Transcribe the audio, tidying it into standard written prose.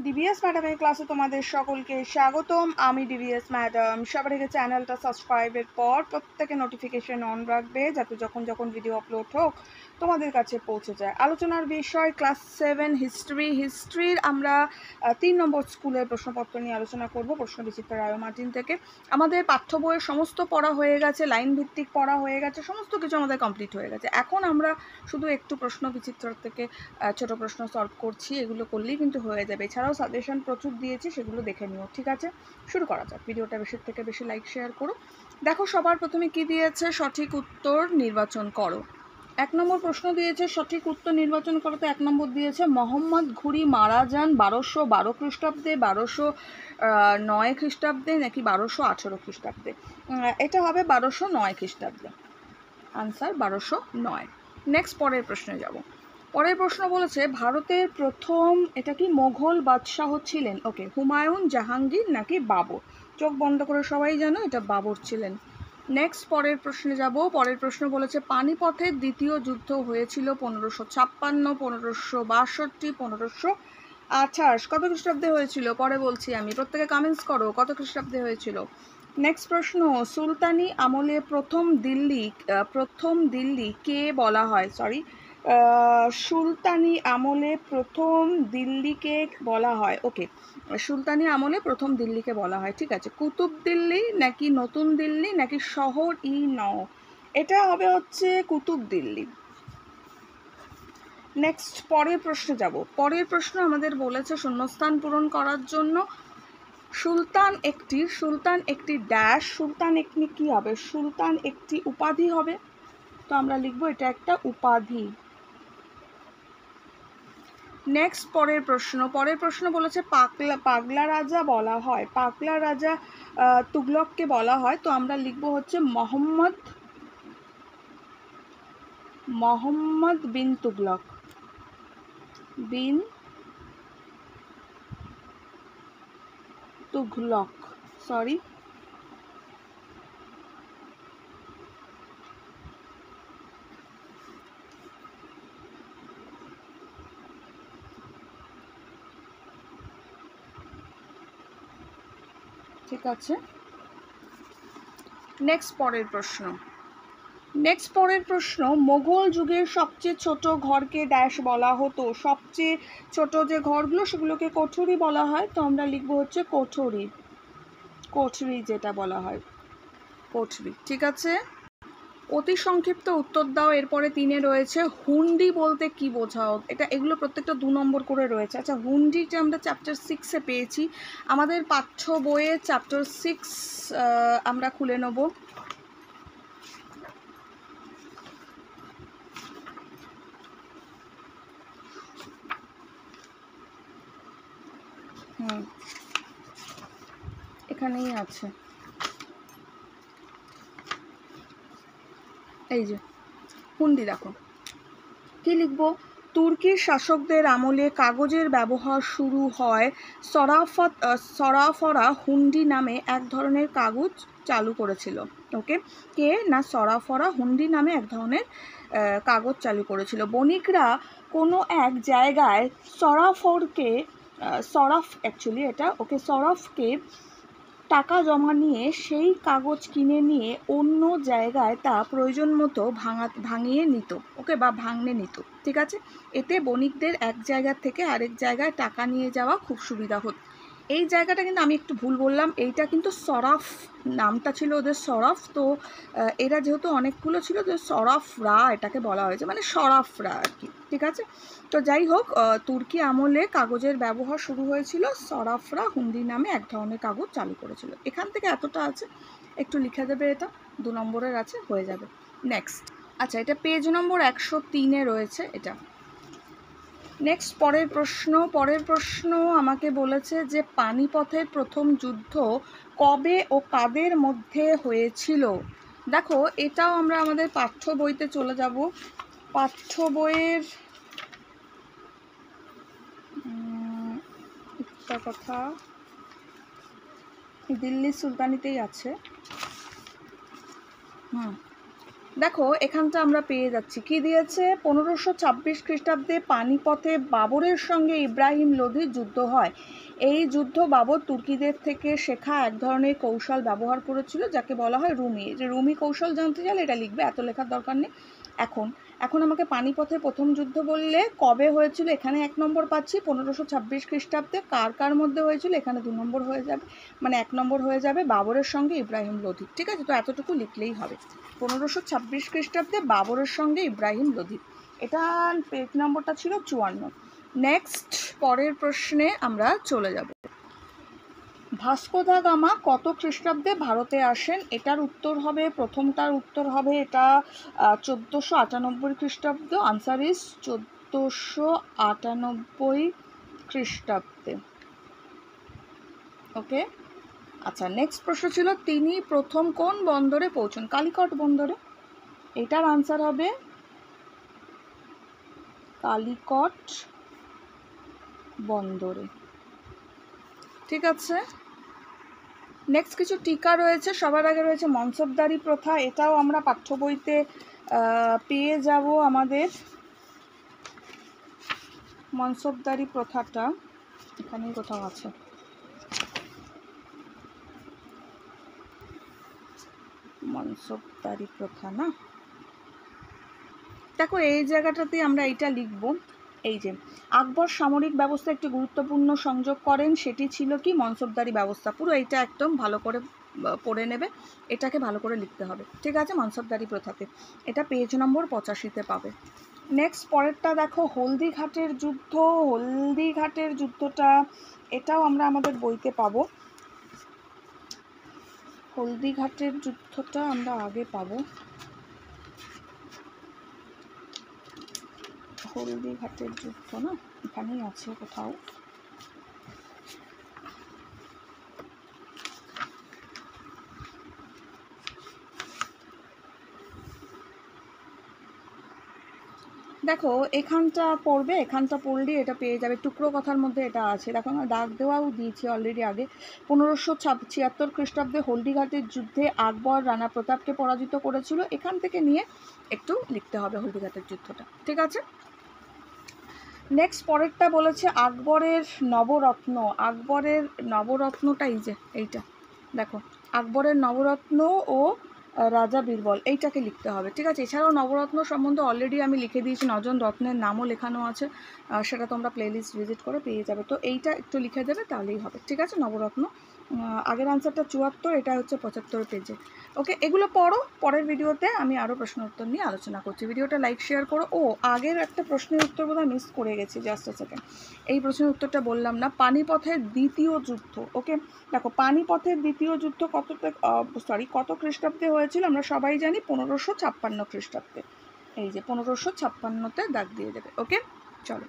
DVS ম্যাডামের ক্লাসে তোমাদের সকলকে স্বাগতম। আমি ডিভিএস ম্যাডাম। সবার আগে চ্যানেলটা সাবস্ক্রাইবের পর প্রত্যেকে নোটিফিকেশন অন রাখবে, যাতে যখন ভিডিও আপলোড হোক তোমাদের কাছে পৌঁছে যায়। আলোচনার বিষয় ক্লাস 7 হিস্ট্রির আমরা 3 নম্বর স্কুলের প্রশ্নপত্র নিয়ে আলোচনা করব, প্রশ্নবিচিত্রা রায় মার্টিন থেকে। আমাদের পাঠ্য বইয়ের সমস্ত পড়া হয়ে গেছে, লাইন ভিত্তিক পড়া হয়ে গেছে, সমস্ত কিছু আমাদের কমপ্লিট হয়ে গেছে। এখন আমরা শুধু একটু প্রশ্নবিচিত্র থেকে ছোট প্রশ্ন সলভ করছি, এগুলো করলেই কিন্তু হয়ে যাবে। এছাড়াও সাজেশন প্রচুর দিয়েছি, সেগুলো দেখে নিও। ঠিক আছে, শুরু করা যাক। ভিডিওটা বেশি থেকে বেশি লাইক শেয়ার করো। দেখো সবার প্রথমে কি দিয়েছে, সঠিক উত্তর নির্বাচন করো। 1 নম্বর প্রশ্ন দিয়েছে সঠিক উত্তর নির্বাচন করো। তো 1 নম্বর দিয়েছে মোহাম্মদ ঘুরি মারা যান 1212 খ্রিস্টাব্দে, 1209 খ্রিস্টাব্দে নাকি 1218 খ্রিস্টাব্দে। এটা হবে 1209 খ্রিস্টাব্দে। আনসার 1209। নেক্সট পরের প্রশ্নে যাব। পরের প্রশ্ন বলেছে ভারতের প্রথম এটা কি মোঘল বাদশাহ ছিলেন? ওকে, হুমায়ুন, জাহাঙ্গীর নাকি বাবর? চোখ বন্ধ করে সবাই জানো এটা বাবর ছিলেন। নেক্সট পরের প্রশ্নে যাব। পরের প্রশ্ন বলেছে পানিপথের দ্বিতীয় যুদ্ধ হয়েছিল 1556, 1562, 1528। কত খ্রিস্টাব্দে হয়েছিল? পরে বলছি আমি, প্রত্যেকে কমেন্টস করো কত খ্রিস্টাব্দে হয়েছিল। নেক্সট প্রশ্ন, সুলতানি আমলে প্রথম দিল্লি কে বলা হয়? সুলতানি আমলে প্রথম দিল্লিকে বলা হয়। ওকে, সুলতানি আমলে প্রথম দিল্লিকে বলা হয়। ঠিক আছে, কুতুব দিল্লি নাকি নতুন দিল্লি নাকি শহর ই নও? এটা হবে হচ্ছে কুতুব দিল্লি। নেক্সট পরের প্রশ্নে যাব। পরের প্রশ্ন আমাদের বলেছে শূন্যস্থান পূরণ করার জন্য সুলতান একটি ড্যাশ, সুলতান একটি কি হবে? সুলতান একটি উপাধি হবে। তো আমরা লিখব এটা একটা উপাধি। নেক্সট পরের প্রশ্ন বলেছে পাগলা রাজা বলা হয়, পাগলা রাজা তুগলককে বলা হয়। তো আমরা লিখব হচ্ছে মোহাম্মদ বিন তুগলক, সরি। ঠিক আছে, নেক্সট পরের প্রশ্ন মোগল যুগের সবচেয়ে ছোট ঘরকে ড্যাশ বলা হতো। সবচেয়ে ছোট যে ঘরগুলো সেগুলোকে কোঠরি বলা হয়। তো আমরা লিখব হচ্ছে কোঠরি যেটা বলা হয়, কোঠরি। ঠিক আছে, অতি সংক্ষিপ্ত উত্তর দাও। এরপরে 3-এ রয়েছে হুন্ডি বলতে কি বোঝাও? এগুলো প্রত্যেকটা 2 নম্বর করে রয়েছে। আচ্ছা, হুন্ডিটা আমরা চ্যাপ্টার 6-এ পেয়েছি, আমাদের পাঠ্য বইয়ে চ্যাপ্টার 6 আমরা খুলে নেব। এখানেই আছে, এই যে হুন্ডি। দেখো কি লিখব, তুর্কির শাসকদের আমলে কাগজের ব্যবহার শুরু হয়। সরাফরা হুন্ডি নামে এক ধরনের কাগজ চালু করেছিল। ওকে, কে না সরাফরা হুন্ডি নামে এক ধরনের কাগজ চালু করেছিল। বণিকরা কোনো এক জায়গায় সরাফকে টাকা জমা নিয়ে সেই কাগজ কিনে নিয়ে অন্য জায়গায় তা প্রয়োজন মতো ভাঙিয়ে নিত। ওকে, বা ভাঙনে নিত। ঠিক আছে, এতে বণিকদের এক জায়গা থেকে আরেক জায়গায় টাকা নিয়ে যাওয়া খুব সুবিধা হতো। এই জায়গাটা কিন্তু আমি একটু ভুল বললাম, এইটা কিন্তু সরাফ নামটা ছিল ওদের, সরাফ। তো এরা যেহেতু অনেকগুলো ছিল, তো সরাফরা এটাকে বলা হয়েছে, মানে সরাফরা আর কি। ঠিক আছে, তো যাই হোক, তুর্কি আমলে কাগজের ব্যবহার শুরু হয়েছিল, সরাফরা হুন্ডি নামে এক ধরনের কাগজ চালু করেছিল। এখান থেকে এতটা আছে, একটু লিখে দেবে, এটা 2 নম্বরের আছে, হয়ে যাবে। নেক্সট, আচ্ছা এটা পেজ নম্বর 103-এ রয়েছে এটা। নেক্সট পরের প্রশ্ন আমাকে বলেছে যে পানিপথের প্রথম যুদ্ধ কবে ও কাদের মধ্যে হয়েছিল? দেখো এটাও আমরা আমাদের পাঠ্য বইতে চলে যাব। পাঠ্য বইয়ের একটা কথা দিল্লি সুলতানিতেই আছে। দেখো এখানটা আমরা পেয়ে যাচ্ছি কি দিয়েছে, 1526 খ্রিস্টাব্দে পানিপথে বাবরের সঙ্গে ইব্রাহিম লোধির যুদ্ধ হয়। এই যুদ্ধ বাবর তুর্কিদের থেকে শেখা এক ধরনের কৌশল ব্যবহার করেছিল যাকে বলা হয় রুমি। যে রুমি কৌশল জানতে চাইলে এটা লিখবে, এত লেখার দরকার নেই। এখন আমাকে পানিপথে প্রথম যুদ্ধ বললে কবে হয়েছিল, এখানে 1 নম্বর পাচ্ছি, 1526 খ্রিস্টাব্দে। কার মধ্যে হয়েছিল, এখানে 2 নম্বর হয়ে যাবে, মানে 1 নম্বর হয়ে যাবে বাবরের সঙ্গে ইব্রাহিম লোধি। ঠিক আছে, তো এতটুকু লিখলেই হবে। 1526 খ্রিস্টাব্দে বাবরের সঙ্গে ইব্রাহিম লোধি, এটা পেজ নম্বরটা ছিল 54। নেক্সট পরের প্রশ্নে আমরা চলে যাব। ভাস্কো দা গামা কত খ্রিস্টাব্দে ভারতে আসেন? এটার উত্তর হবে, প্রথমটার উত্তর হবে এটা 1498 খ্রিস্টাব্দ। আনসার ইজ 1498 খ্রিস্টাব্দে। ওকে, আচ্ছা নেক্সট প্রশ্ন ছিল তিনি প্রথম কোন বন্দরে পৌঁছন? কালিকট বন্দরে। এটার আনসার হবে কালিকট বন্দরে। ঠিক আছে, নেক্সট কিছু টিকা রয়েছে। সবার আগে রয়েছে মনসবদারি প্রথা, এটাও আমরা পাঠ্য বইতে পেয়ে যাব। আমাদের মনসবদারি প্রথাটা এখানেই কোথাও আছে। মনসবদারি প্রথা না, দেখো এই জায়গাটাতে আমরা এইটা লিখব, এই যে আকবর সামরিক ব্যবস্থা একটি গুরুত্বপূর্ণ সংযোগ করেন, সেটি ছিল কি? মনসবদারি ব্যবস্থা। পুরো এইটা একদম ভালো করে পড়ে নেবে, এটাকে ভালো করে লিখতে হবে। ঠিক আছে, মনসবদারি প্রথাতে, এটা পেজ নম্বর 85-তে পাবে। নেক্সট পরেরটা দেখো, হলদিঘাটের যুদ্ধ। হলদিঘাটের যুদ্ধটা এটাও আমরা আমাদের বইতে পাবো। হলদিঘাটের যুদ্ধটা আমরা আগে পাবো, হলদিঘাটের যুদ্ধ না, এখানেই আছে কোথাও। দেখো এখানটা পড়বে, এখানটা পড়লে এটা পেয়ে যাবে। টুকরো কথার মধ্যে এটা আছে, দেখো আমরা দাগ দেওয়াও দিয়েছি অলরেডি আগে। 1576 খ্রিস্টাব্দে হলদিঘাটের যুদ্ধে আকবর রানা প্রতাপকে পরাজিত করেছিল। এখান থেকে নিয়ে একটু লিখতে হবে হলদিঘাটের যুদ্ধটা। ঠিক আছে, নেক্সট পরেরটা বলেছে আকবরের নবরত্ন। আকবরের নবরত্নটা এই যে এইটা দেখো, আকবরের নবরত্ন ও রাজা বীরবল, এইটাকে লিখতে হবে। ঠিক আছে, এছাড়াও নবরত্ন সম্বন্ধে অলরেডি আমি লিখে দিয়েছি, 9 জন রত্নের নামও লেখানো আছে, সেটা তোমরা প্লেলিস্ট ভিজিট করে পেয়ে যাবে। তো এইটা একটু লিখে দেবে তাহলেই হবে। ঠিক আছে, নবরত্ন। আগের আনসারটা 74, এটা হচ্ছে 75 পেজে। ওকে, এগুলো পড়ো, পরের ভিডিওতে আমি আরও প্রশ্ন উত্তর নিয়ে আলোচনা করছি। ভিডিওটা লাইক শেয়ার করো। ও আগের একটা প্রশ্নের উত্তর বোধহয় মিস করে গেছি, জাস্ট সেকেন্ড, এই প্রশ্নের উত্তরটা বললাম না। পানিপথের দ্বিতীয় যুদ্ধ। ওকে, দেখো পানিপথের দ্বিতীয় যুদ্ধ কত খ্রিস্টাব্দে হয়েছিল? আমরা সবাই জানি 1556 খ্রিস্টাব্দে। এই যে 1556-তে দাগ দিয়ে দেবে। ওকে, চলো।